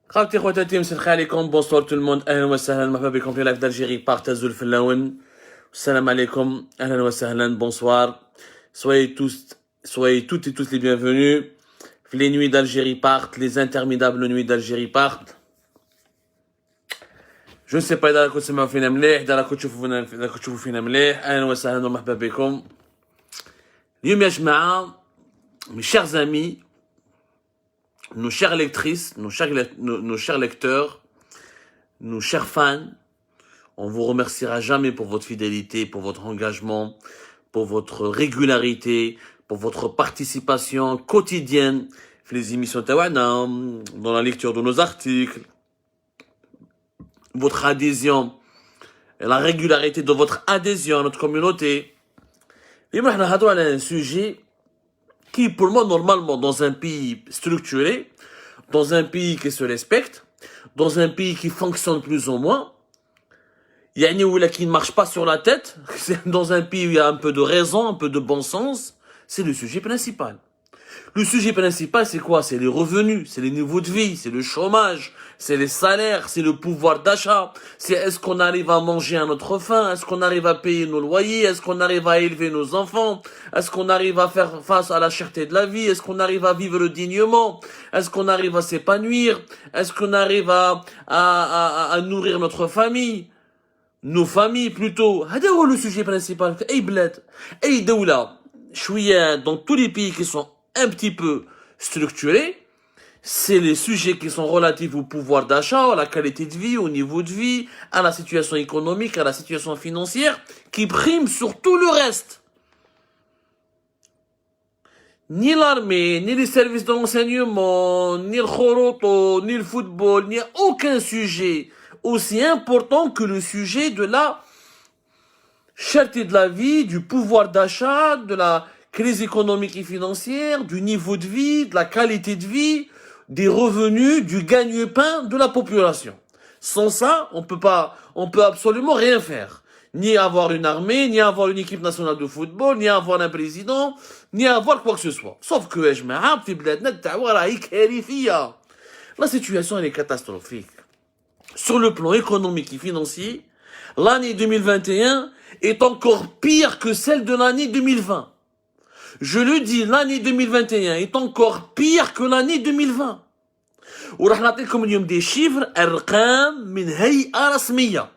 خالتي خواتاتي مسلخ عليكم بونسوار تو الموند اهلا وسهلا مرحبا بكم في لايف d'Algérie partage الفلاون السلام عليكم اهلا وسهلا bonsoir soyez toutes et tous les bienvenus les nuits d'Algérie partent les interminables nuits d'Algérie partent je ne sais pas إذا كنت تسمعوا فينا مليح إذا كنت تشوفوا فينا مليح أهلا وسهلا ومرحبا بكم اليوم يا جماعة mes chers amis nos chères lectrices, nos chers lecteurs, nos chers fans, on vous remerciera jamais pour votre fidélité, pour votre engagement, pour votre régularité, pour votre participation quotidienne dans les émissions Tawana, dans la lecture de nos articles, votre adhésion, et la régularité de votre adhésion à notre communauté. Et moi, on a un sujet qui, pour moi, normalement, dans un pays structuré, dans un pays qui se respecte, dans un pays qui fonctionne plus ou moins, qui ne marche pas sur la tête, dans un pays où il y a un peu de raison, un peu de bon sens, c'est le sujet principal. Le sujet principal, c'est quoi? C'est les revenus, c'est les niveaux de vie, c'est le chômage, c'est les salaires, c'est le pouvoir d'achat, c'est est-ce qu'on arrive à manger à notre faim, est-ce qu'on arrive à payer nos loyers, est-ce qu'on arrive à élever nos enfants, est-ce qu'on arrive à faire face à la cherté de la vie, est-ce qu'on arrive à vivre dignement, est-ce qu'on arrive à s'épanouir, est-ce qu'on arrive à nourrir notre famille, nos familles plutôt. C'est le sujet principal. Hey bled, hey doula, je suis dans tous les pays qui sont un petit peu structurés, c'est les sujets qui sont relatifs au pouvoir d'achat, à la qualité de vie, au niveau de vie, à la situation économique, à la situation financière, qui priment sur tout le reste. Ni l'armée, ni les services de renseignement, ni le khoroto, ni le football, il n'y a aucun sujet aussi important que le sujet de la cherté de la vie, du pouvoir d'achat, de la crise économique et financière, du niveau de vie, de la qualité de vie, des revenus, du gagne-pain de la population. Sans ça, on peut absolument rien faire. Ni avoir une armée, ni avoir une équipe nationale de football, ni avoir un président, ni avoir quoi que ce soit. Sauf que, la situation elle est catastrophique. Sur le plan économique et financier, l'année 2021 est encore pire que celle de l'année 2020. Je le dis, l'année 2021 est encore pire que l'année 2020. وراح نعطيكم اليوم des chiffres ارقام من هيئة رسمية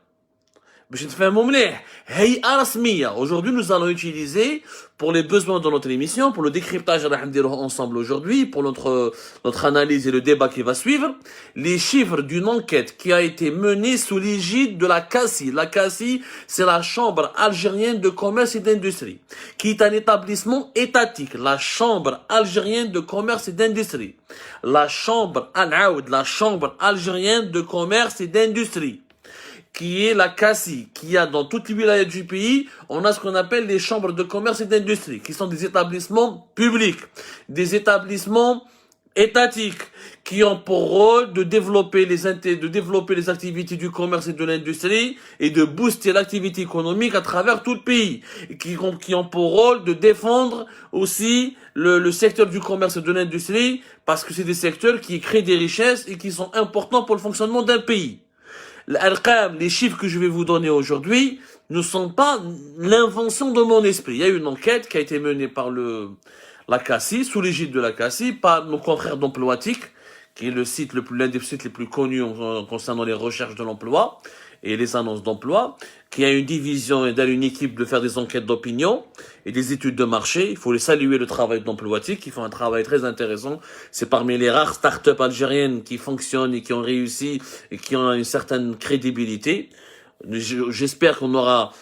باش نتفاهموا مليح. هيئة رسمية. Aujourd'hui nous allons utiliser pour les besoins de notre émission, pour le décryptage راح نديروه ensemble aujourd'hui, pour notre analyse et le débat qui va suivre, les chiffres d'une enquête qui a été menée sous l'égide de la CACI. La CACI, c'est la Chambre algérienne de commerce et d'industrie, qui est un établissement étatique. La Chambre algérienne de commerce et d'industrie. La Chambre Al-Aoud, la Chambre algérienne de commerce et d'industrie, qui est la CACI, qui a dans toutes les wilayas du pays, on a ce qu'on appelle les chambres de commerce et d'industrie, qui sont des établissements publics, des établissements étatiques, qui ont pour rôle de développer les activités du commerce et de l'industrie, et de booster l'activité économique à travers tout le pays, et qui ont pour rôle de défendre aussi le secteur du commerce et de l'industrie, parce que c'est des secteurs qui créent des richesses et qui sont importants pour le fonctionnement d'un pays. Les chiffres que je vais vous donner aujourd'hui ne sont pas l'invention de mon esprit. Il y a une enquête qui a été menée par la CACI, sous l'égide de la CACI, par nos confrères d'Emploitique, qui est l'un des sites les plus connus concernant les recherches de l'emploi et les annonces d'emploi, qui a une division et une équipe de faire des enquêtes d'opinion et des études de marché. Il faut les saluer le travail d'Emploitique, qui font un travail très intéressant. C'est parmi les rares startups algériennes qui fonctionnent et qui ont réussi et qui ont une certaine crédibilité. J'espère qu'on aura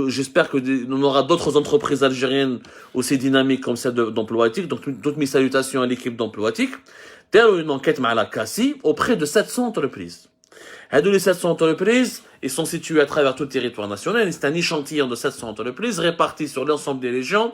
j'espère qu'on aura d'autres entreprises algériennes aussi dynamiques comme celle d'Emploitique. Donc, toutes mes salutations à l'équipe d'Emploitique. D'ailleurs, une enquête à la CACI auprès de 700 entreprises. Les 700 entreprises, ils sont situés à travers tout le territoire national. C'est un échantillon de 700 entreprises réparties sur l'ensemble des régions,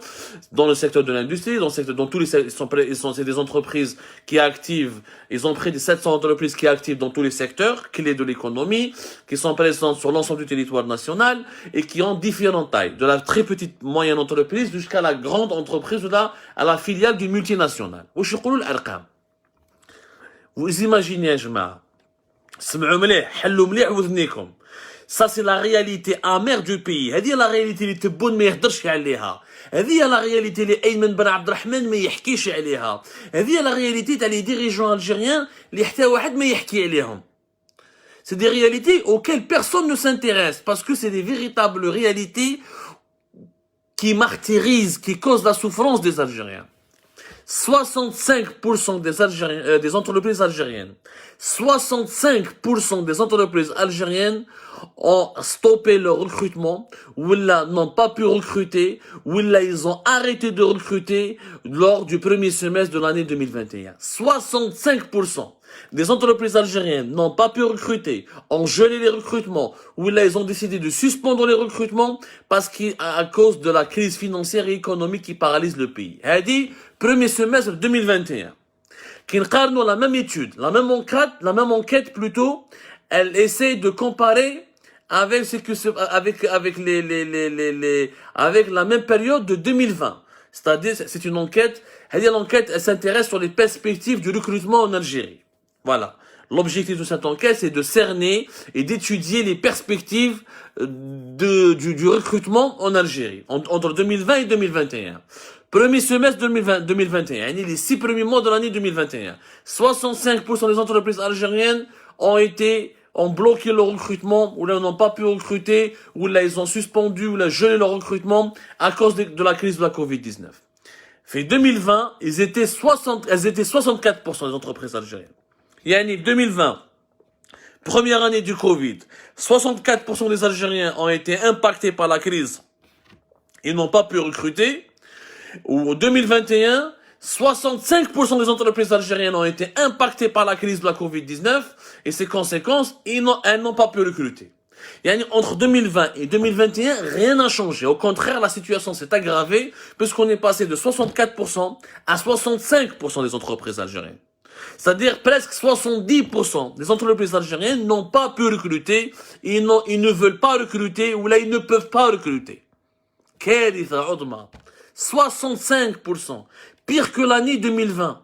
dans le secteur de l'industrie, dans tous les c'est des entreprises qui activent, ils ont près de 700 entreprises qui activent dans tous les secteurs clés de l'économie, qui sont présentes sur l'ensemble du territoire national et qui ont différentes tailles, de la très petite moyenne entreprise jusqu'à la grande entreprise ou à la filiale d'une multinationale. Vous imaginez, يا جماعة. سمعوا مليح، حلوا مليح وذنيكم. Ça c'est la réalité amère du pays. هذه la réalité اللي تبون ما يهدرش عليها. هذه la réalité اللي أيمن بن عبد الرحمن ما يحكيش عليها. هذه la réalité تاع les dirigeants algériens اللي حتى واحد ما يحكي عليهم. C'est des réalités auxquelles personne ne s'intéresse parce que c'est des véritables réalités qui martyrisent, qui causent la souffrance des Algériens. 65% des Algériens, des entreprises algériennes, 65% des entreprises algériennes ont stoppé leur recrutement, ou là n'ont pas pu recruter, ou là ils ont arrêté de recruter lors du premier semestre de l'année 2021. 65% des entreprises algériennes n'ont pas pu recruter, ont gelé les recrutements, ou là ils ont décidé de suspendre les recrutements parce qu'à cause de la crise financière et économique qui paralyse le pays. Hadi, premier semestre 2021. Qui nous la même étude, la même enquête plutôt, elle essaie de comparer avec ce que avec la même période de 2020. C'est-à-dire, c'est une enquête, l'enquête, elle s'intéresse sur les perspectives du recrutement en Algérie. Voilà. L'objectif de cette enquête, c'est de cerner et d'étudier les perspectives du recrutement en Algérie, entre 2020 et 2021. Premier semestre 2021, les 6 premiers mois de l'année 2021, 65% des entreprises algériennes ont bloqué leur recrutement, ou là n'ont pas pu recruter, ou là ils ont suspendu, ou là gelé leur recrutement à cause de la crise de la Covid-19. Fait 2020, elles étaient 64% des entreprises algériennes. Yani 2020, première année du Covid, 64% des Algériens ont été impactés par la crise et n'ont pas pu recruter. Ou 2021, 65% des entreprises algériennes ont été impactées par la crise de la Covid-19 et ses conséquences, elles n'ont pas pu recruter. Yani, entre 2020 et 2021, rien n'a changé. Au contraire, la situation s'est aggravée puisqu'on est passé de 64% à 65% des entreprises algériennes. C'est-à-dire presque 70% des entreprises algériennes n'ont pas pu recruter, ils ne veulent pas recruter ou là ils ne peuvent pas recruter. Karitha Udma. 65%. Pire que l'année 2020.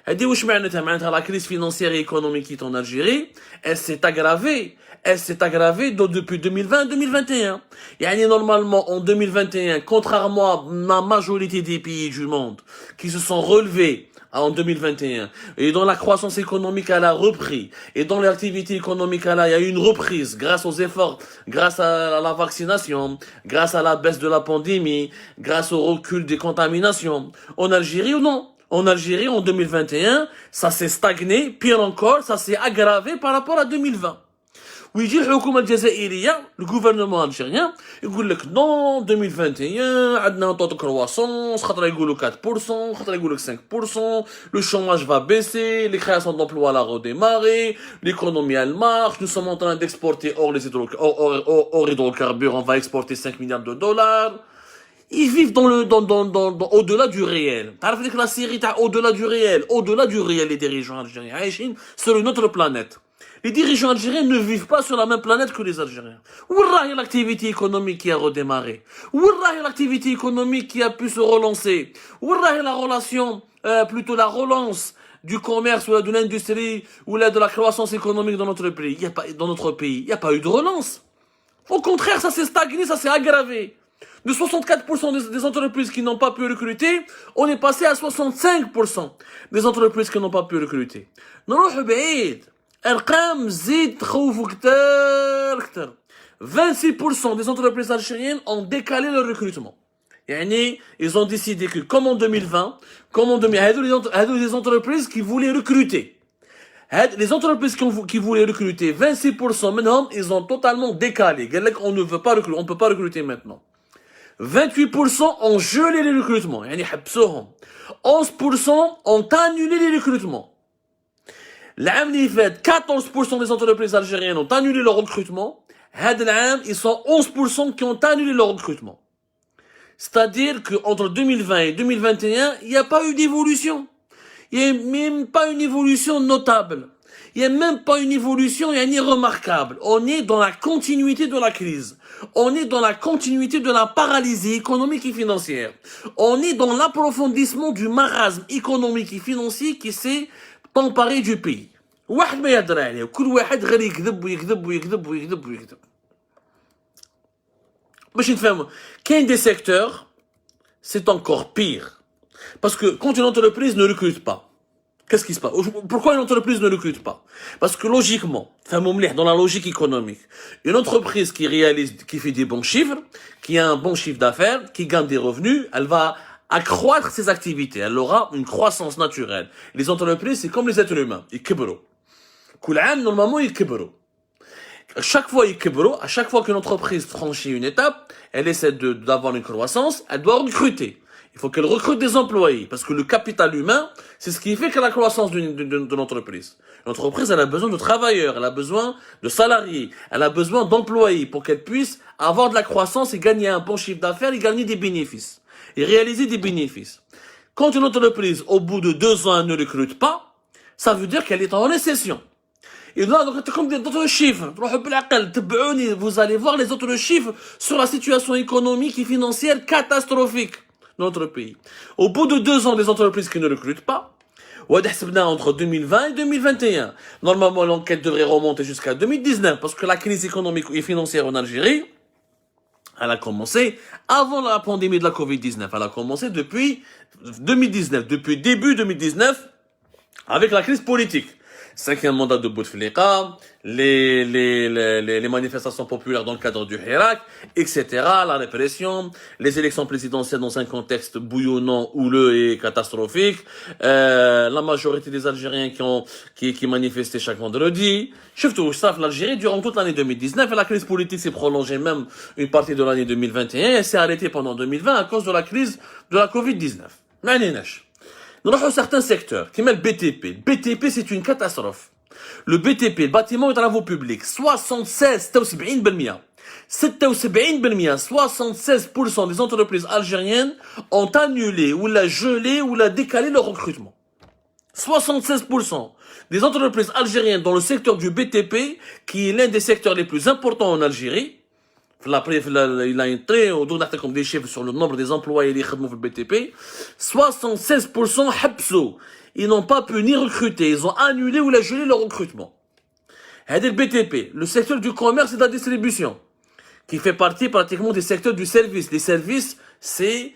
La crise financière et économique en Algérie, elle s'est aggravée. Elle s'est aggravée depuis 2020-2021. Et normalement, en 2021, contrairement à la majorité des pays du monde qui se sont relevés en 2021, et dont la croissance économique elle a repris, et dont l'activité économique il y a eu une reprise grâce aux efforts, grâce à la vaccination, grâce à la baisse de la pandémie, grâce au recul des contaminations. En Algérie ou non? En Algérie, en 2021, ça s'est stagné, pire encore, ça s'est aggravé par rapport à 2020. ويجي الحكومة الجزائرية الجوفرنمون الجيريان يقول لك نو 2021 عندنا طو دو كرواسونس خاطر يقولوا 4% خاطر يقولوا 5% لو شوماج va baisser les créations d'emplois la redémarrer l'économie elle marche nous sommes en train d'exporter hors hydrocarbures on va exporter 5 milliards de dollars. Ils vivent au-delà du réel. T'as vu que la série t'as au-delà du réel les dirigeants algériens عايشين sur une autre planète. Les dirigeants algériens ne vivent pas sur la même planète que les Algériens. Ouah, l'activité économique qui a redémarré. Ouah, l'activité économique qui a pu se relancer. Ouah, la relation, plutôt la relance du commerce ou de l'industrie ou de la croissance économique dans notre pays. Il n'y a pas eu de relance. Au contraire, ça s'est stagné, ça s'est aggravé. De 64% des entreprises qui n'ont pas pu recruter, on est passé à 65% des entreprises qui n'ont pas pu recruter. نروح بعيد. ارقام زيد تخوفوا كتر 26% des entreprises algériennes ont décalé leur recrutement. يعني ils ont décidé que comme en 2020 هذو les entreprises qui voulaient recruter. Les entreprises qui voulaient recruter 26% منهم ils ont totalement décalé. قال لك on peut pas recruter maintenant. 28% ont gelé les recrutements. يعني حبسوهم. 11% ont annulé les recrutements. L'année اللي فات 14% des entreprises algériennes ont annulé leur recrutement. هذا العام ils sont 11% qui ont annulé leur recrutement. C'est-à-dire que entre 2020 et 2021, il n'y a pas eu d'évolution. Il n'y a même pas une évolution notable. Il n'y a même pas une évolution remarquable. On est dans la continuité de la crise. On est dans la continuité de la paralysie économique et financière. On est dans l'approfondissement du marasme économique et financier qui s'est t'emparer du pays. واحد ما يهضر عليه وكل واحد غير يكذب ويكذب ويكذب ويكذب ويكذب. باش نتفاهموا كاين des secteurs c'est encore pire. Parce que quand une entreprise ne recrute pas, qu'est-ce qui se passe? Pourquoi une entreprise ne recrute pas? Parce que logiquement, dans la logique économique, une entreprise qui réalise, qui fait des bons chiffres, qui a un bon chiffre d'affaires, qui gagne des revenus, elle va accroître ses activités. Elle aura une croissance naturelle. Les entreprises, c'est comme les êtres humains. Ils kibrou. Kul am, normalement, ils kibrou. Chaque fois qu'une entreprise franchit une étape, elle essaie d'avoir une croissance, elle doit recruter. Il faut qu'elle recrute des employés, parce que le capital humain, c'est ce qui fait que la croissance de l'entreprise. L'entreprise, elle a besoin de travailleurs, elle a besoin de salariés, elle a besoin d'employés pour qu'elle puisse avoir de la croissance et gagner un bon chiffre d'affaires et gagner des bénéfices. Et réaliser des bénéfices. Quand une entreprise, au bout de 2 ans, elle ne recrute pas, ça veut dire qu'elle est en récession. Et là, donc, comme d'autres chiffres, vous allez voir les autres chiffres sur la situation économique et financière catastrophique de notre pays. Au bout de 2 ans, des entreprises qui ne recrutent pas, entre 2020 et 2021. Normalement, l'enquête devrait remonter jusqu'à 2019, parce que la crise économique et financière en Algérie, elle a commencé avant la pandémie de la Covid-19. Elle a commencé depuis 2019, depuis début 2019, avec la crise politique. 5e mandat de Bouteflika, les manifestations populaires dans le cadre du Hirak, etc., la répression, les élections présidentielles dans un contexte bouillonnant, houleux et catastrophique, la majorité des Algériens qui manifestaient chaque vendredi. Surtout, ça, l'Algérie, durant toute l'année 2019, et la crise politique s'est prolongée même une partie de l'année 2021, et elle s'est arrêtée pendant 2020 à cause de la crise de la Covid-19. Nous avons certains secteurs, comme le BTP. Le BTP, c'est une catastrophe. Le BTP, le bâtiment et travaux publics, 76% des entreprises algériennes ont annulé, ou la gelé, ou la décalé leur recrutement. 76% des entreprises algériennes dans le secteur du BTP, qui est l'un des secteurs les plus importants en Algérie. Il a entré, on donne des chiffres sur le nombre des employés qui travaillent dans le BTP. 76% habsou. Ils n'ont pas pu ni recruter. Ils ont annulé ou gelé leur recrutement. C'est le BTP, le secteur du commerce et de la distribution, qui fait partie pratiquement des secteurs du service. Les services, c'est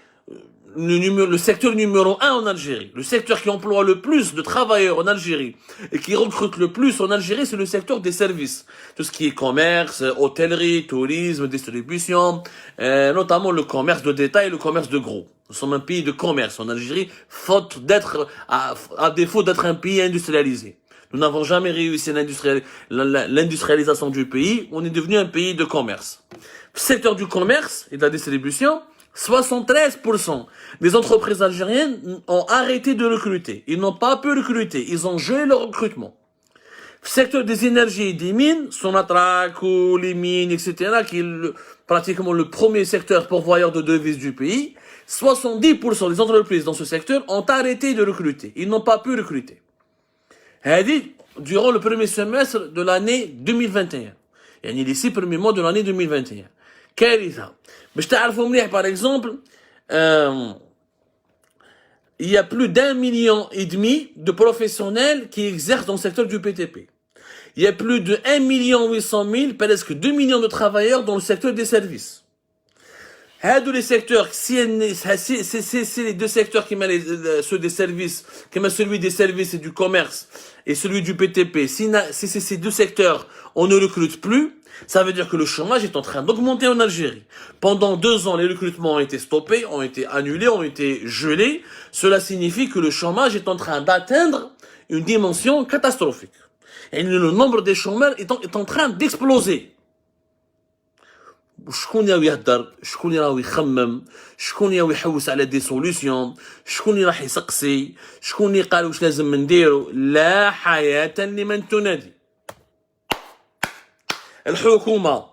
le secteur numéro 1 en Algérie. Le secteur qui emploie le plus de travailleurs en Algérie et qui recrute le plus en Algérie, c'est le secteur des services. Tout ce qui est commerce, hôtellerie, tourisme, distribution, notamment le commerce de détail et le commerce de gros. Nous sommes un pays de commerce en Algérie, faute d'être, à défaut d'être un pays industrialisé. Nous n'avons jamais réussi l'industrialisation du pays. On est devenu un pays de commerce. Le secteur du commerce et de la distribution, 73% des entreprises algériennes ont arrêté de recruter. Ils n'ont pas pu recruter. Ils ont gelé leur recrutement. Le secteur des énergies et des mines, Sonatrach ou les mines, etc., qui est pratiquement le premier secteur pourvoyeur de devises du pays, 70% des entreprises dans ce secteur ont arrêté de recruter. Ils n'ont pas pu recruter. Durant le premier semestre de l'année 2021. Il y a les 6 premiers mois de l'année 2021. كارثة. باش تعرفوا مليح par exemple, il y a plus d'1,5 million de professionnels qui exercent dans le secteur du BTP. Il y a plus de 1,8 million, presque 2 millions de travailleurs dans le secteur des services. Les secteurs, c'est les 2 secteurs qui mettent ceux des services, qui mettent celui des services et du commerce et celui du BTP. Si ces 2 secteurs, on ne recrute plus, ça veut dire que le chômage est en train d'augmenter en Algérie. Pendant 2 ans, les recrutements ont été stoppés, ont été annulés, ont été gelés. Cela signifie que le chômage est en train d'atteindre une dimension catastrophique. Et le nombre des chômeurs est en train d'exploser. شكون يهدر شكون راهو يخمم شكون يحوس على دي سوليوشن شكون راح يسقسي شكون قال واش لازم نديرو لا حياة لمن تنادي الحكومة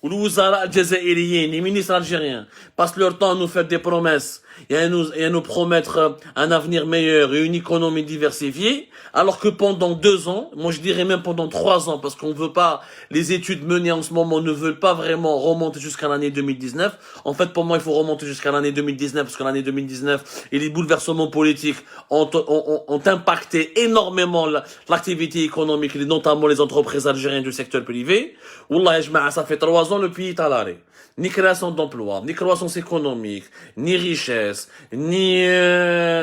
والوزراء الجزائريين les ministres algériens passent leur temps à nous faire des promesses et à nous promettre un avenir meilleur et une économie diversifiée, alors que pendant 2 ans, moi je dirais même pendant 3 ans, parce qu'on veut pas, les études menées en ce moment ne veulent pas vraiment remonter jusqu'à l'année 2019. En fait, pour moi, il faut remonter jusqu'à l'année 2019, parce que l'année 2019 et les bouleversements politiques ont impacté énormément l'activité économique, et notamment les entreprises algériennes du secteur privé. Wallah, ça fait 3 ans, le pays est à l'arrêt. Ni création d'emplois, ni croissance économique, ni richesse, ni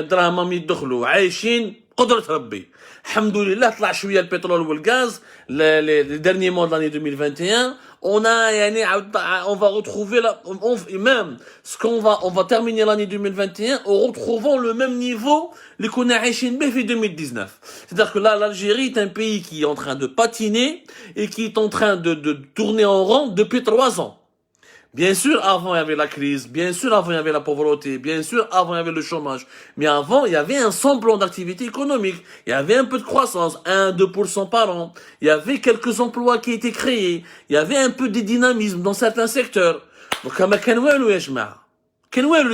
drame يدخلوا عايشين قدرة ربي. الحمد لله طلع شوية البترول والgaz les derniers mois de l'année 2021. On va retrouver même ce on va terminer l'année 2021 en retrouvant le même niveau les qu'on a عايشين به في 2019. C'est-à-dire que là, l'Algérie est un pays qui est en train de patiner et qui est en train de tourner en rond depuis 3 ans. Bien sûr, avant, il y avait la crise. Bien sûr, avant, il y avait la pauvreté. Bien sûr, avant, il y avait le chômage. Mais avant, il y avait un semblant d'activité économique. Il y avait un peu de croissance, 1-2% par an. Il y avait quelques emplois qui étaient créés. Il y avait un peu de dynamisme dans certains secteurs. Donc, les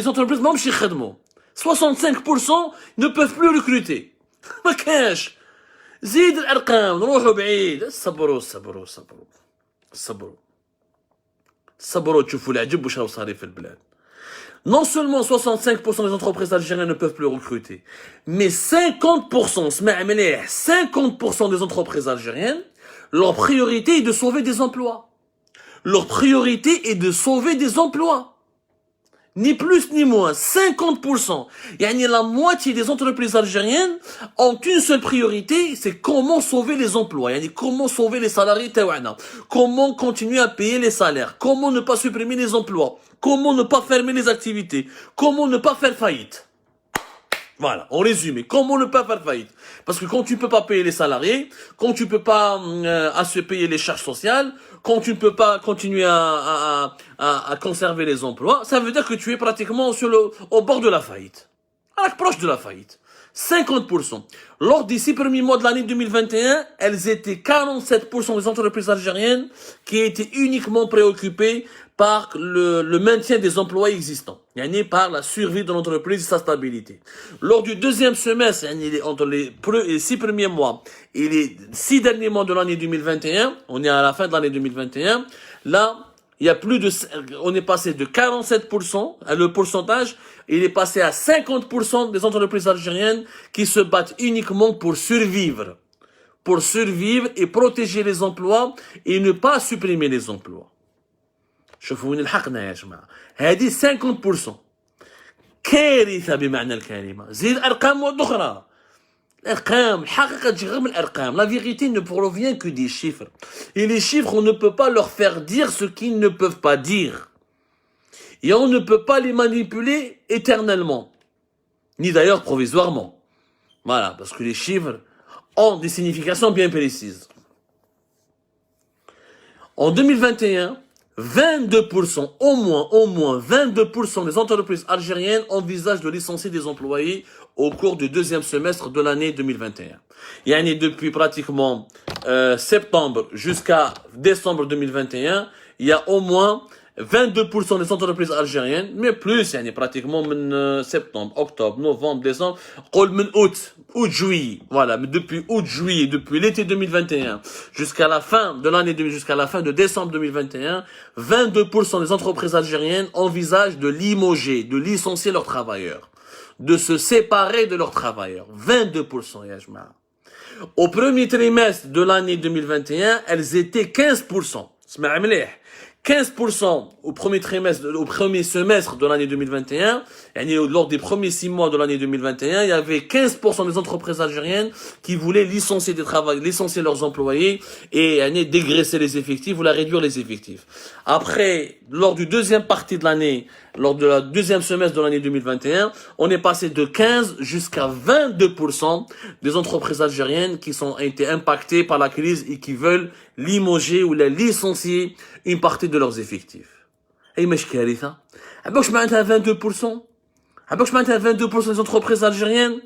entreprises, même chez Khadmo, 65% ne peuvent plus recruter. ما كاش. زيد الأرقام نروحوا بعيد. صبروا صبروا صبروا صبروا. صبروا تشوفوا العجب واش راهو صاري في البلاد. Non seulement 65% des entreprises algériennes ne peuvent plus recruter, mais 50%, 50% des entreprises algériennes, leur priorité est de sauver des emplois. Leur priorité est de sauver des emplois. Ni plus ni moins, 50%. Yani la moitié des entreprises algériennes ont une seule priorité, c'est comment sauver les emplois. Yani comment sauver les salariés taouana. Comment continuer à payer les salaires. Comment ne pas supprimer les emplois. Comment ne pas fermer les activités. Comment ne pas faire faillite. Voilà, en résumé, comment ne pas faire faillite? Parce que quand tu peux pas payer les salariés, quand tu peux pas se payer les charges sociales, quand tu ne peux pas continuer à conserver les emplois, ça veut dire que tu es pratiquement au bord de la faillite. Proche de la faillite. 50%. Lors des 6 premiers mois de l'année 2021, elles étaient 47% des entreprises algériennes qui étaient uniquement préoccupées par le maintien des emplois existants, par la survie de l'entreprise et sa stabilité. Lors du deuxième semestre, entre les 6 premiers mois et les 6 derniers mois de l'année 2021, on est à la fin de l'année 2021, là, il y a on est passé de 47%, le pourcentage, il est passé à 50% des entreprises algériennes qui se battent uniquement pour survivre et protéger les emplois et ne pas supprimer les emplois. شوفوا وين الحقنا يا جماعة. هذه 50%. كارثة بمعنى الكلمة. زيد أرقام أخرى. الأرقام الحقيقة تجي غير من الأرقام. La vérité ne provient que des chiffres. Et les chiffres, on ne peut pas leur faire dire ce qu'ils ne peuvent pas dire. Et on ne peut pas les manipuler éternellement. Ni d'ailleurs provisoirement. Voilà, parce que les chiffres ont des significations bien précises. En 2021, 22%, au moins 22% des entreprises algériennes envisagent de licencier des employés au cours du deuxième semestre de l'année 2021. Depuis pratiquement septembre jusqu'à décembre 2021, il y a au moins 22% des entreprises algériennes, mais plus, pratiquement septembre, octobre, novembre, décembre, août, juillet, voilà, mais depuis août, juillet, depuis l'été 2021, jusqu'à la fin de l'année, jusqu'à la fin de décembre 2021, 22% des entreprises algériennes envisagent de limoger, de licencier leurs travailleurs, de se séparer de leurs travailleurs. 22%, Yajma. Au premier trimestre de l'année 2021, elles étaient 15%. 15% au premier semestre de l'année 2021, lors des premiers 6 mois de l'année 2021, il y avait 15% des entreprises algériennes qui voulaient licencier leurs employés et dégraisser les effectifs ou réduire les effectifs. Après, lors du deuxième partie de l'année, lors de la deuxième semestre de l'année 2021, on est passé de 15 jusqu'à 22% des entreprises algériennes qui ont été impactées par la crise et qui veulent limoger ou licencier une partie de leurs effectifs. Et mais كارثة. عباك معناتها 22%. عباك معناتها 22% des entreprises algériennes,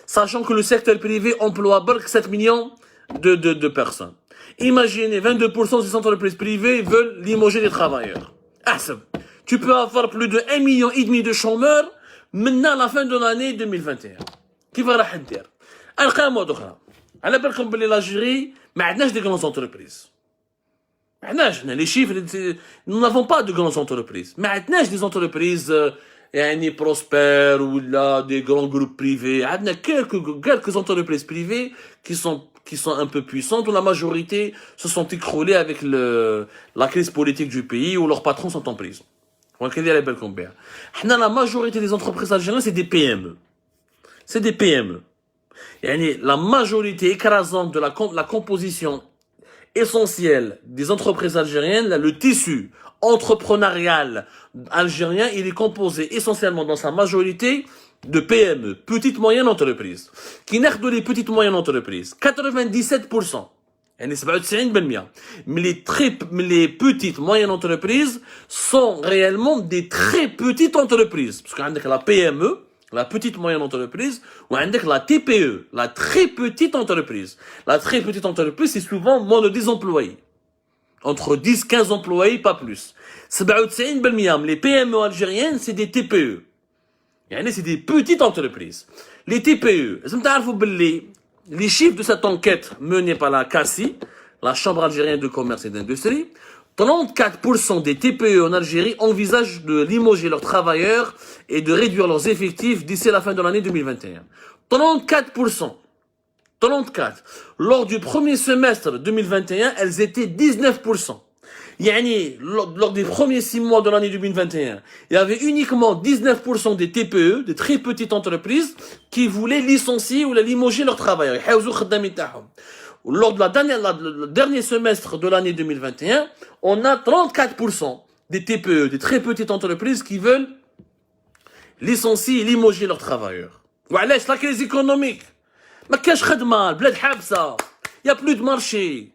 sachant que le secteur privé emploie 7 millions de personnes. Imaginez 22% des entreprises privées veulent limoger les travailleurs. Tu peux avoir plus de 1,5 million de chômeurs maintenant la fin de l'année 2021 كيف راح ندير القى موضوع اخرى على بالكم بلي l'Algérie ما عندناش دي grandes entreprises ما عندناش les chiffres nous n'avons pas de grandes entreprises ما عندناش des entreprises يعني prospères ولا des grands groupes privés عندنا quelques entreprises privées qui sont un peu puissantes où la majorité se sont écroulées avec la crise politique du pays où leurs patrons sont en prison. La majorité des entreprises algériennes, c'est des PME. C'est des PME. La majorité écrasante de la composition essentielle des entreprises algériennes, le tissu entrepreneurial algérien, il est composé essentiellement dans sa majorité de PME, petites moyennes entreprises. Qui naissent de les petites moyennes entreprises. 97%. Mais les petites moyennes entreprises sont réellement des très petites entreprises. Parce qu'on a la PME, la petite moyenne entreprise, ou on a la TPE, la très petite entreprise. La très petite entreprise, c'est souvent moins de 10 employés. Entre 10, 15 employés, pas plus. 97%, les PME algériennes, c'est des TPE. C'est des petites entreprises. Les TPE, les chiffres de cette enquête menée par la CACI, la Chambre algérienne de commerce et d'industrie, 34% des TPE en Algérie envisagent de limoger leurs travailleurs et de réduire leurs effectifs d'ici la fin de l'année 2021. 34%. 34. Lors du premier semestre 2021, elles étaient 19%. Lors des premiers 6 mois de l'année 2021, il y avait uniquement 19% des TPE, des très petites entreprises, qui voulaient licencier ou limoger leurs travailleurs. Lors de le dernier semestre de l'année 2021, on a 34% des TPE, des très petites entreprises qui veulent licencier et limoger leurs travailleurs. Voilà, c'est la crise économique. Mais qu'est-ce que il n'y a plus de marché.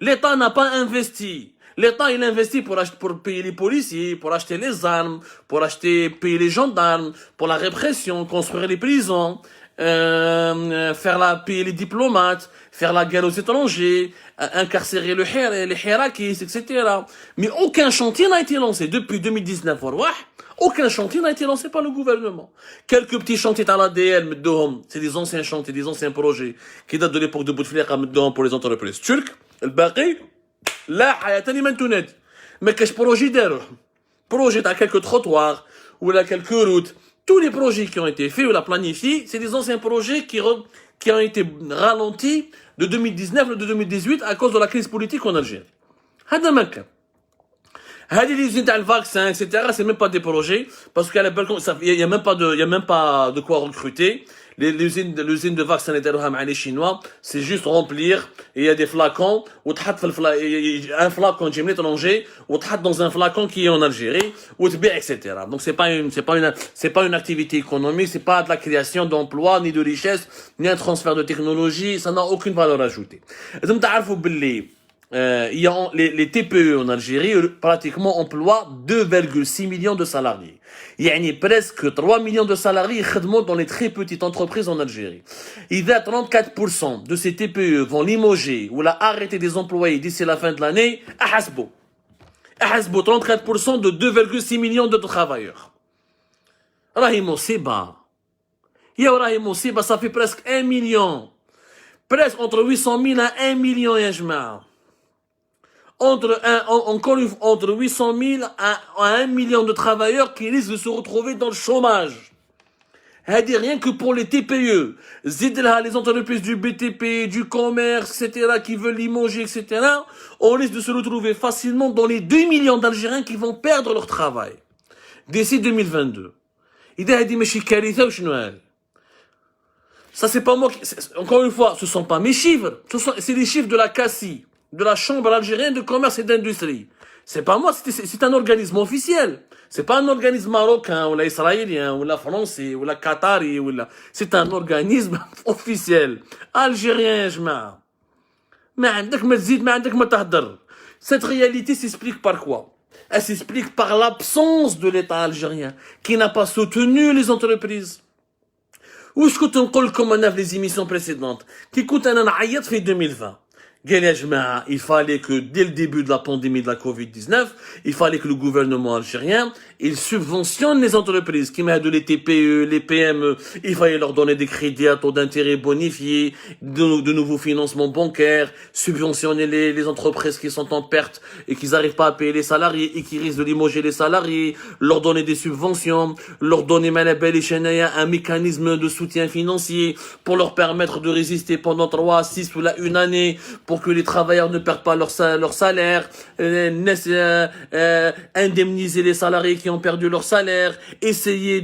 L'État n'a pas investi. L'État, il investit pour payer les policiers, pour acheter les armes, pour payer les gendarmes, pour la répression, construire les prisons, payer les diplomates, faire la guerre aux étrangers, incarcérer les hirakis, etc. Mais aucun chantier n'a été lancé depuis 2019. Aucun chantier n'a été lancé par le gouvernement. Quelques petits chantiers à l'ADL, c'est des anciens chantiers, des anciens projets qui datent de l'époque de Bouteflika pour les entreprises turques. Le baqi, là, hayatani maintenant. Mais qu'est-ce projet d'erreur? Projet à quelques trottoirs, ou là quelques routes. Tous les projets qui ont été faits ou la planifiés, c'est des anciens projets qui ont été ralentis de 2019 à 2018 à cause de la crise politique en Algérie. هذا ما كان. هذه les usines de vaccins, etc. C'est même pas des projets parce qu'il y a même pas de quoi recruter. L'usine de vaccins les Chinois, c'est juste remplir et il y a des flacons ou un flacon qui est étranger ou dans un flacon qui est en Algérie ou etc. Donc c'est pas une activité économique, c'est pas de la création d'emplois ni de richesse ni un transfert de technologie, ça n'a aucune valeur ajoutée. Les TPE en Algérie pratiquement emploient 2,6 millions de salariés. Il y a presque 3 millions de salariés dans les très petites entreprises en Algérie. Il y a 34% de ces TPE vont limoger ou arrêter des employés d'ici la fin de l'année. Ahasbo 34% de 2,6 millions de travailleurs. Rahim Siba. Ça fait presque 1 million. Presque entre 800 000 à 1 million, yajma. Entre 800 000 à 1 million de travailleurs qui risquent de se retrouver dans le chômage. Rien que pour les TPE, les entreprises du BTP, du commerce, etc., qui veulent limoger, etc., on risque de se retrouver facilement dans les 2 millions d'Algériens qui vont perdre leur travail. D'ici 2022. Ça, c'est pas moi encore une fois, ce sont pas mes chiffres. C'est les chiffres de la CACI, de la Chambre algérienne de commerce et d'industrie. C'est pas moi, c'est un organisme officiel. C'est pas un organisme marocain, ou israélien, ou français, ou qatari, c'est un organisme officiel. Algérien, jma. Cette réalité s'explique par quoi? Elle s'explique par l'absence de l'État algérien, qui n'a pas soutenu les entreprises. Où est-ce que tu me comme on a les émissions précédentes, qui coûtent un ayat fait 2020? Il fallait que dès le début de la pandémie de la Covid-19, il fallait que le gouvernement algérien ils subventionnent les entreprises qui mettent les TPE, les PME. Il fallait leur donner des crédits à taux d'intérêt bonifiés, de nouveaux financements bancaires, subventionner les entreprises qui sont en perte et qui n'arrivent pas à payer les salariés et qui risquent de limoger les salariés, leur donner des subventions, leur donner un mécanisme de soutien financier pour leur permettre de résister pendant 3, 6 ou une année, pour que les travailleurs ne perdent pas leur salaire, indemniser les salariés qui ont perdu leur salaire, essayer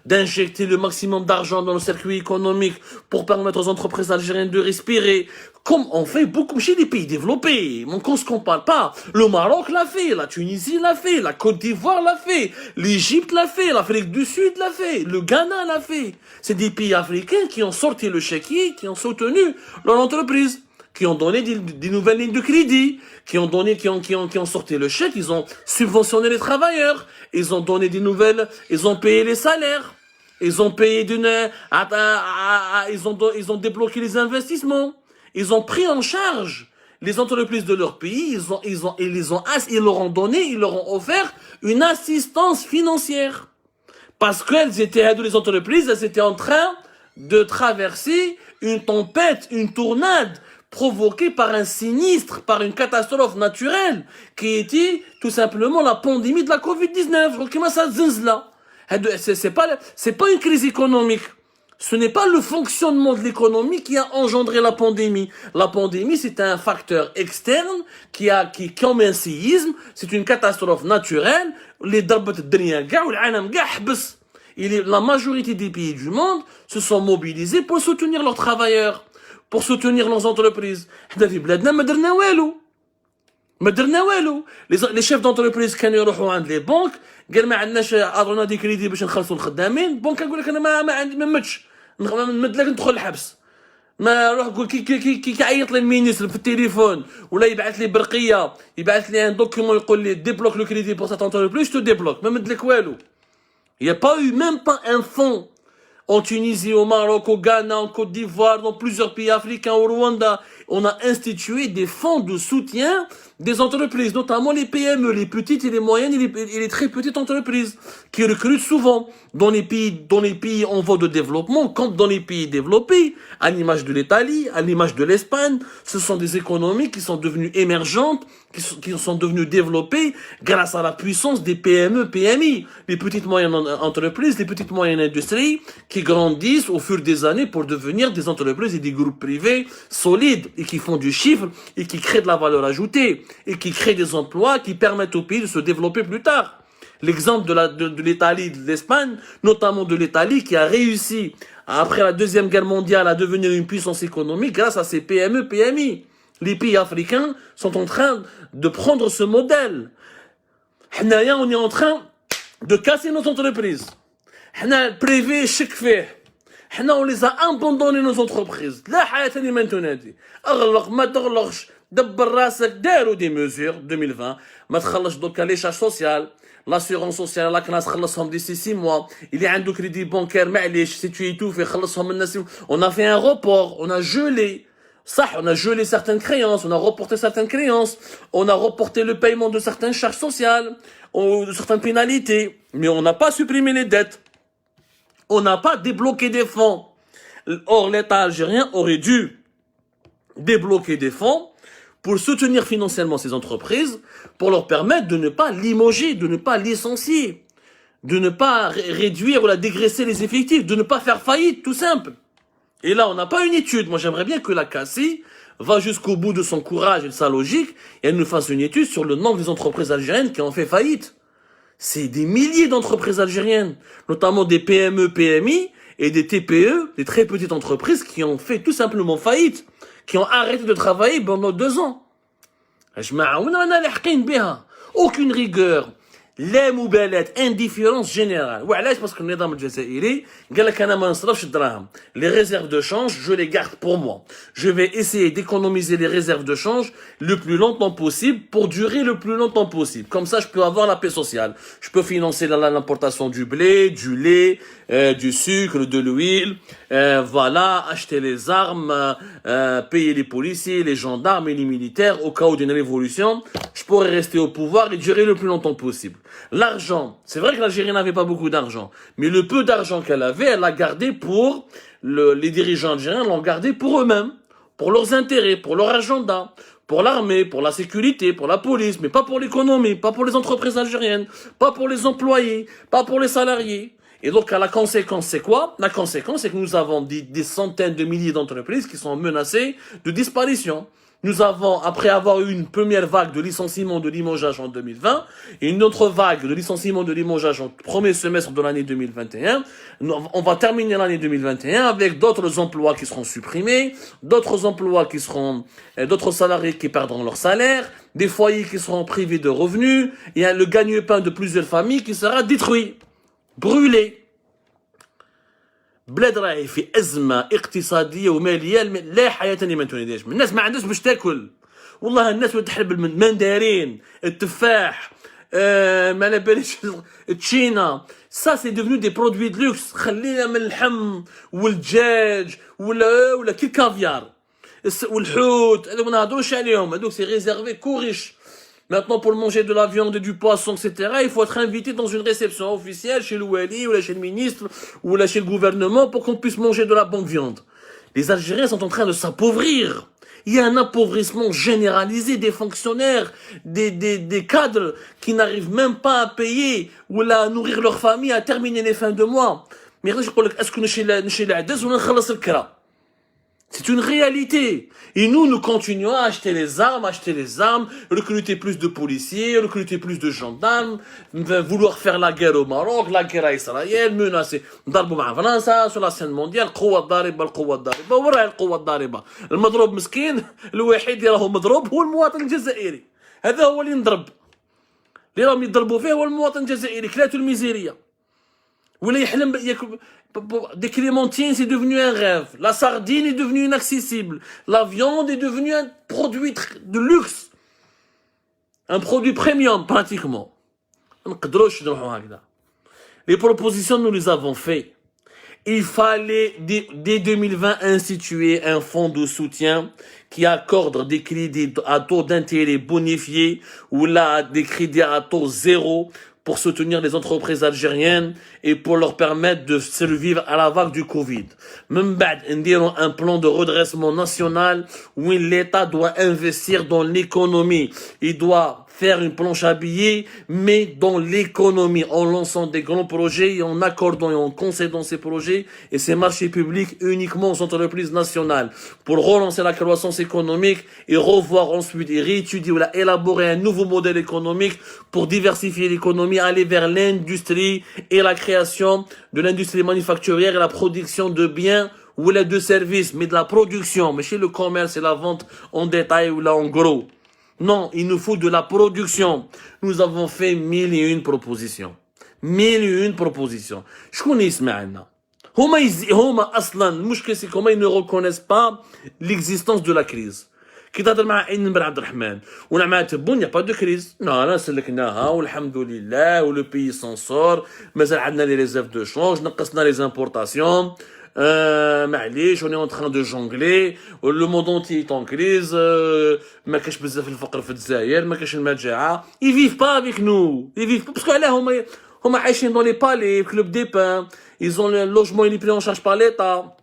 d'injecter le maximum d'argent dans le circuit économique pour permettre aux entreprises algériennes de respirer, comme on fait beaucoup chez les pays développés. Mon qu'on se compare pas. Le Maroc l'a fait, la Tunisie l'a fait, la Côte d'Ivoire l'a fait, l'Égypte l'a fait, l'Afrique du Sud l'a fait, le Ghana l'a fait. C'est des pays africains qui ont sorti le chéquier, qui ont soutenu leur entreprise, qui ont donné des nouvelles lignes de crédit, qui ont sorti le chèque, ils ont subventionné les travailleurs, ils ont donné des nouvelles, ils ont payé les salaires, ils ont payé ils ont débloqué les investissements, ils ont pris en charge les entreprises de leur pays, ils leur ont donné, ils leur ont offert une assistance financière. Parce qu'elles étaient, les entreprises, elles étaient en train de traverser une tempête, une tornade, provoquée par un sinistre, par une catastrophe naturelle, qui était tout simplement la pandémie de la Covid-19. C'est pas une crise économique. Ce n'est pas le fonctionnement de l'économie qui a engendré la pandémie. La pandémie, c'est un facteur externe comme un séisme, c'est une catastrophe naturelle. La majorité des pays du monde se sont mobilisés pour soutenir leurs travailleurs, pour soutenir leurs entreprises. Les chefs d'entreprise كانوا يروحوا عند les banques قال ما عندناش اعطونا دي كريدي باش نخلصوا الخدامين البنك يقول لك انا ما عندي ما مدش نمد لك ندخل الحبس ما روح قول كي يعيط لي المينيستر في التليفون ولا يبعث لي برقيه يبعث لي ان دوكيومون يقول لي ديبلوك لو كريدي بور سات انتربريز تو ديبلوك ما مد لك والو. Il n'y a pas eu même pas un fonds en Tunisie, au Maroc, au Ghana, en Côte d'Ivoire, dans plusieurs pays africains, au Rwanda. On a institué des fonds de soutien des entreprises, notamment les PME, les petites et les moyennes et les très petites entreprises, qui recrutent souvent dans les pays en voie de développement, comme dans les pays développés, à l'image de l'Italie, à l'image de l'Espagne. Ce sont des économies qui sont devenues émergentes, qui sont devenues développées grâce à la puissance des PME, PMI, les petites moyennes entreprises, les petites moyennes industries, qui grandissent au fur des années pour devenir des entreprises et des groupes privés solides et qui font du chiffre et qui créent de la valeur ajoutée et qui créent des emplois qui permettent au pays de se développer plus tard. L'exemple de l'Italie, de l'Espagne, notamment de l'Italie qui a réussi après la Deuxième Guerre mondiale à devenir une puissance économique grâce à ses PME, PMI. Les pays africains sont en train de prendre ce modèle. On est en train de casser nos entreprises. Le privé, chèque fait. On les a abandonné nos entreprises. لا حياة لمن تنادي. أغلق ما تغلقش. دبر راسك داروا des mesures 2020. ما تخلصش دوكا لي شارج سوسيال. L'assurance sociale, la CNAS خلصهم d'ici 6 mois. Il y a un crédit bancaire, معليش, si tu étouffes, خلصهم الناس. On a fait un report, on a gelé. Ça, on a gelé certaines créances, on a reporté certaines créances, on a reporté le paiement de certaines charges sociales, de certaines pénalités, mais on n'a pas supprimé les dettes. On n'a pas débloqué des fonds. Or, l'État algérien aurait dû débloquer des fonds pour soutenir financièrement ces entreprises, pour leur permettre de ne pas limoger, de ne pas licencier, de ne pas réduire ou la dégraisser les effectifs, de ne pas faire faillite, tout simple. Et là, on n'a pas une étude. Moi, j'aimerais bien que la CACI va jusqu'au bout de son courage et de sa logique et elle nous fasse une étude sur le nombre des entreprises algériennes qui ont fait faillite. C'est des milliers d'entreprises algériennes, notamment des PME, PMI et des TPE, des très petites entreprises qui ont fait tout simplement faillite, qui ont arrêté de travailler pendant 2 ans. Aucune rigueur. لا مبالاة indifférence générale. وعلاش parce que النظام الجزائري قال لك انا ما نصرفش الدراهم. Les réserves de change, je les garde pour moi. Je vais essayer d'économiser les réserves de change le plus longtemps possible pour durer le plus longtemps possible. Comme ça, je peux avoir la paix sociale. Je peux financer l'importation du blé, du lait, du sucre, de l'huile, voilà, acheter les armes, payer les policiers, les gendarmes et les militaires au cas où d'une révolution, je pourrais rester au pouvoir et durer le plus longtemps possible. L'argent, c'est vrai que l'Algérie n'avait pas beaucoup d'argent, mais le peu d'argent qu'elle avait, elle l'a gardé pour, les dirigeants algériens l'ont gardé pour eux-mêmes, pour leurs intérêts, pour leur agenda, pour l'armée, pour la sécurité, pour la police, mais pas pour l'économie, pas pour les entreprises algériennes, pas pour les employés, pas pour les salariés. Et donc, la conséquence, c'est quoi? La conséquence, c'est que nous avons des centaines de milliers d'entreprises qui sont menacées de disparition. Nous avons, après avoir eu une première vague de licenciements de limogeage en 2020, et une autre vague de licenciements de limogeage au premier semestre de l'année 2021, on va terminer l'année 2021 avec d'autres emplois qui seront supprimés, d'autres emplois qui seront, d'autres salariés qui perdront leur salaire, des foyers qui seront privés de revenus, et le gagne-pain de plusieurs familles qui sera détruit, brûlé. بلاد راهي في ازمه اقتصاديه وماليه لا حياه لمن تناديش. الناس ما عندهاش باش تاكل، والله الناس تحب المندرين، التفاح، ما على باليش التشينا. Ça c'est devenu des produits de luxe. خلينا من اللحم والدجاج ولا كي الكافيار والحوت، هذوك ما نهضروش عليهم، هذوك سي ريزيرفي كوريش. Maintenant, pour manger de la viande et du poisson, etc., il faut être invité dans une réception officielle chez le Wali, ou chez le ministre, ou chez le gouvernement, pour qu'on puisse manger de la bonne viande. Les Algériens sont en train de s'appauvrir. Il y a un appauvrissement généralisé des fonctionnaires, des cadres qui n'arrivent même pas à payer ou à nourrir leur famille, à terminer les fins de mois. Mais est-ce que nous c'est une réalité. Et nous continuons à acheter les armes, recruter plus de policiers, recruter plus de gendarmes, vouloir faire la guerre au Maroc, la guerre à Israël, menacer. نضربوا مع فرنسا sur la scène mondiale. القوة الضاربة وراء القوة الضاربة. المضروب مسكين، الوحيد اللي راهو مضروب هو المواطن الجزائري. هذا هو اللي نضرب. اللي راهم يضربوا فيه هو المواطن الجزائري، كلاته الميزيرية. ولا يحلم ياكل. Des clémentines, c'est devenu un rêve. La sardine est devenue inaccessible. La viande est devenue un produit de luxe. Un produit premium, pratiquement. Les propositions, nous les avons faites. Il fallait, dès 2020, instituer un fonds de soutien qui accorde des crédits à taux d'intérêt bonifiés ou là, des crédits à taux zéro pour soutenir les entreprises algériennes et pour leur permettre de survivre à la vague du Covid. Même un plan de redressement national où l'État doit investir dans l'économie. Il doit faire une planche à billets, mais dans l'économie, en lançant des grands projets et en accordant et en concédant ces projets et ces marchés publics uniquement aux entreprises nationales pour relancer la croissance économique et revoir ensuite et réétudier ou élaborer un nouveau modèle économique pour diversifier l'économie, aller vers l'industrie et la création de l'industrie manufacturière et la production de biens ou de services, mais de la production, mais chez le commerce et la vente en détail ou là en gros. Non, il nous faut de la production. Nous avons fait 1001 propositions. 1001 propositions. شكون يسمعنا؟ هما أصلاً المشكلة c'est comment ils ne reconnaissent pas l'existence de la crise. كي تهضر مع عين بن عبد الرحمن ولا مع تبون يا با دو كريز، لا سلكناها والحمد لله ولو بيي سون سور، مازال عندنا لي ريزيرف دو شونج، نقصنا لي زامبورتاسيون. معليش on est en train de jongler, le monde entier est en crise, ما كاش بزاف الفقر في الجزائر، ما كاش المجاعة. Ils vivent pas avec nous, ils vivent parce que là هما عايشين dans les palais, club des pins, ils ont le logement il est pris en charge par l'État,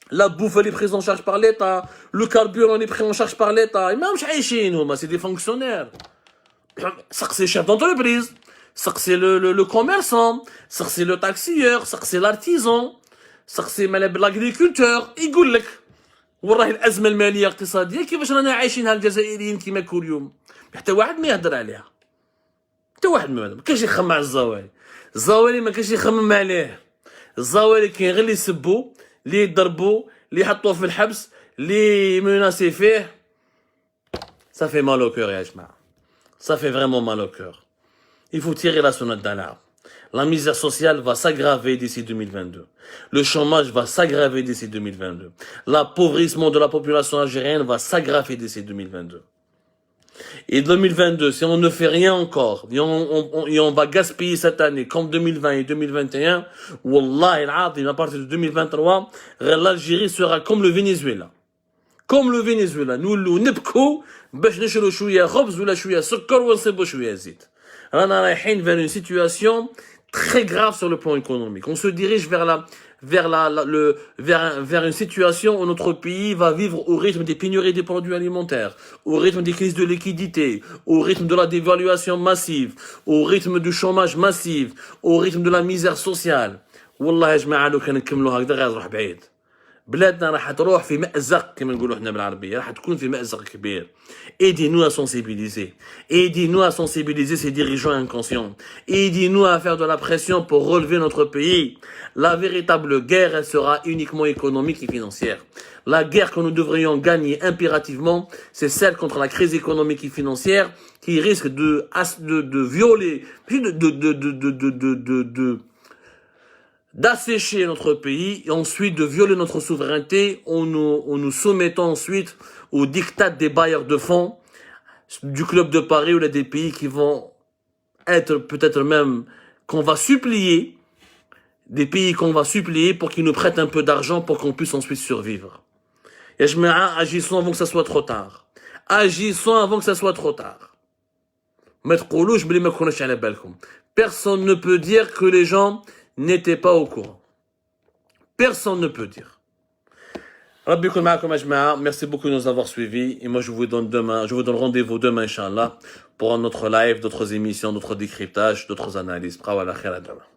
la bouffe elle est prise en charge par l'État, le carburant est pris en charge par l'État. Ils ماهمش عايشين هما، c'est des fonctionnaires. C'est le chef d'entreprise, c'est le commerçant, c'est le taxieur, c'est l'artisan. سقسي بالagriculteur يقول لك وراه الازمه الماليه الاقتصاديه كيفاش رانا عايشينها الجزائريين كيما كل يوم، حتى واحد ما يهضر عليها، حتى واحد ما كاينش يخمم على الزوالي ما كاينش يخمم عليه. الزوالي كاين غير اللي يسبوا، اللي يضربوا، اللي يحطوه في الحبس، اللي مناسي فيه. Ça fait mal au cœur يا جماعه، ça fait vraiment mal au cœur. Il faut tirer la sonnette d'alarme. La misère sociale va s'aggraver d'ici 2022. Le chômage va s'aggraver d'ici 2022. L'appauvrissement de la population algérienne va s'aggraver d'ici 2022. Et 2022, si on ne fait rien encore, et on va gaspiller cette année comme 2020 et 2021, Wallah al-Azim, à partir de 2023, l'Algérie sera comme le Venezuela. Comme le Venezuela. Nous, نبكوا باش نشرو شوية خبز ولا شوية سكر ونصيبوا شوية زيت. رانا رايحين vers une situation très grave sur le plan économique. On se dirige vers une situation où notre pays va vivre au rythme des pénuries des produits alimentaires, au rythme des crises de liquidité, au rythme de la dévaluation massive, au rythme du chômage massif, au rythme de la misère sociale. والله يا جماعة لو كان نكملوا هكذا غير نروح بعيد. بلادنا راح تروح في مأزق كما نقولوا احنا بالعربية، راح تكون في مأزق كبير. Aidez-nous à sensibiliser. Aidez-nous à sensibiliser ces dirigeants inconscients. Aidez-nous à faire de la pression pour relever notre pays. La véritable guerre, elle sera uniquement économique et financière. La guerre que nous devrions gagner impérativement, c'est celle contre la crise économique et financière qui risque de violer, d'assécher notre pays et ensuite de violer notre souveraineté en nous soumettant ensuite au diktat des bailleurs de fonds du Club de Paris ou des pays qui vont être peut-être même qu'on va supplier, des pays qu'on va supplier pour qu'ils nous prêtent un peu d'argent pour qu'on puisse ensuite survivre. Et je agissons avant que ça soit trop tard. Agissons avant que ça soit trop tard. Personne ne peut dire que les gens n'étaient pas au courant. Personne ne peut dire. Merci beaucoup de nous avoir suivis. Et moi, je vous donne rendez-vous demain, Inch'Allah, pour un autre live, d'autres émissions, d'autres décryptages, d'autres analyses. Demain.